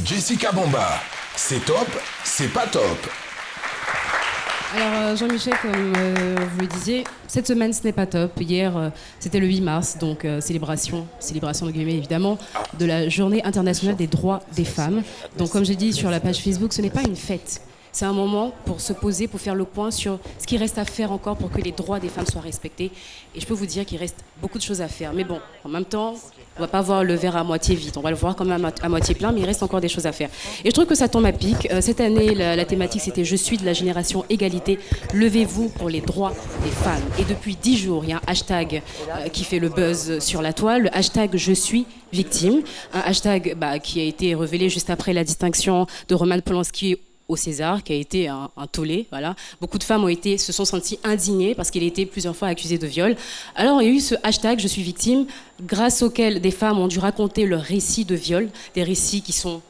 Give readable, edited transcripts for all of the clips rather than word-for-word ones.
Jessica Bomba, c'est top, c'est pas top. Alors Jean-Michel, comme vous le disiez, cette semaine ce n'est pas top. Hier c'était le 8 mars, donc célébration de guillemets évidemment, de la journée internationale des droits des femmes. Donc comme j'ai dit sur la page Facebook, ce n'est pas une fête. C'est un moment pour se poser, pour faire le point sur ce qui reste à faire encore pour que les droits des femmes soient respectés. Et je peux vous dire qu'il reste beaucoup de choses à faire. Mais bon, en même temps, on ne va pas voir le verre à moitié vide. On va le voir quand même à moitié plein, mais il reste encore des choses à faire. Et je trouve que ça tombe à pic. Cette année, la thématique, c'était « Je suis de la génération égalité. Levez-vous pour les droits des femmes ». Et depuis 10 jours, il y a un hashtag qui fait le buzz sur la toile, le hashtag « Je suis victime ». Un hashtag qui a été révélé juste après la distinction de Roman Polanski au César, qui a été un tollé. Voilà. Beaucoup de femmes se sont senties indignées parce qu'il a été plusieurs fois accusé de viol. Alors il y a eu ce hashtag « Je suis victime », grâce auquel des femmes ont dû raconter leur récit de viol, des récits qui sont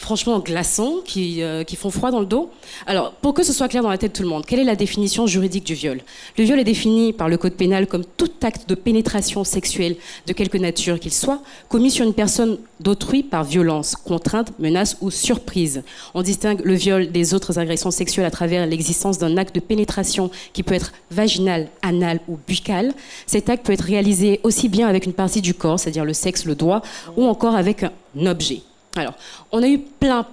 franchement glaçants, qui font froid dans le dos. Alors, pour que ce soit clair dans la tête de tout le monde, quelle est la définition juridique du viol ? Le viol est défini par le Code pénal comme tout acte de pénétration sexuelle de quelque nature qu'il soit, commis sur une personne d'autrui par violence, contrainte, menace ou surprise. On distingue le viol des autres agressions sexuelles à travers l'existence d'un acte de pénétration qui peut être vaginal, anal ou buccal. Cet acte peut être réalisé aussi bien avec une partie du corps, c'est-à-dire le sexe, le doigt, ou encore avec un objet. Alors, on a eu plein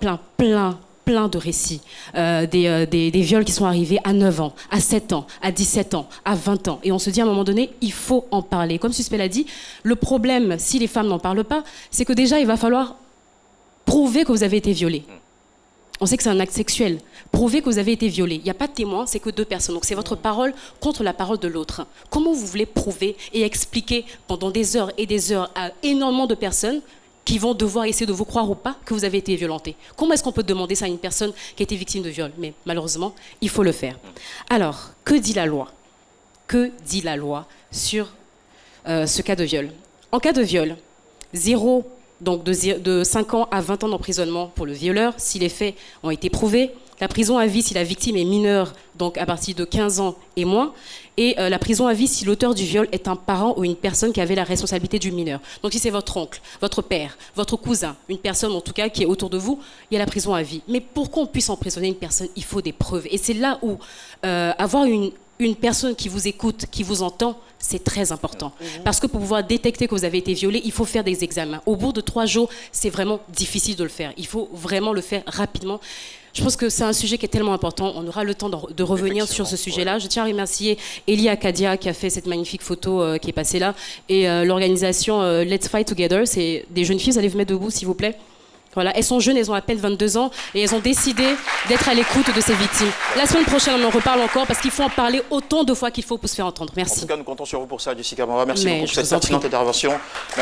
de récits, des viols qui sont arrivés à 9 ans, à 7 ans, à 17 ans, à 20 ans. Et on se dit à un moment donné, il faut en parler. Comme Suspect l'a dit, le problème, si les femmes n'en parlent pas, c'est que déjà, il va falloir prouver que vous avez été violée. On sait que c'est un acte sexuel. Prouver que vous avez été violée. Il n'y a pas de témoin, c'est que 2 personnes. Donc c'est votre parole contre la parole de l'autre. Comment vous voulez prouver et expliquer pendant des heures et des heures à énormément de personnes qui vont devoir essayer de vous croire ou pas que vous avez été violenté? Comment est-ce qu'on peut demander ça à une personne qui a été victime de viol? Mais malheureusement, il faut le faire. Alors, que dit la loi? Que dit la loi sur ce cas de viol? En cas de viol, donc de 5 ans à 20 ans d'emprisonnement pour le violeur, si les faits ont été prouvés. La prison à vie si la victime est mineure, donc à partir de 15 ans et moins. Et la prison à vie si l'auteur du viol est un parent ou une personne qui avait la responsabilité du mineur. Donc si c'est votre oncle, votre père, votre cousin, une personne en tout cas qui est autour de vous, il y a la prison à vie. Mais pour qu'on puisse emprisonner une personne, il faut des preuves. Et c'est là où avoir une personne qui vous écoute, qui vous entend, c'est très important. Parce que pour pouvoir détecter que vous avez été violé, il faut faire des examens. Au bout de 3 jours, c'est vraiment difficile de le faire. Il faut vraiment le faire rapidement. Je pense que c'est un sujet qui est tellement important. On aura le temps de revenir sur ce sujet-là. Je tiens à remercier Elie Akadia qui a fait cette magnifique photo qui est passée là. Et l'organisation Let's Fight Together. C'est des jeunes filles, vous allez vous mettre debout s'il vous plaît. Voilà, elles sont jeunes, elles ont à peine 22 ans et elles ont décidé d'être à l'écoute de ces victimes. La semaine prochaine, on en reparle encore parce qu'il faut en parler autant de fois qu'il faut pour se faire entendre. Merci. En tout cas, nous comptons sur vous pour ça, Jessica Bomba. Merci beaucoup pour cette pertinente intervention.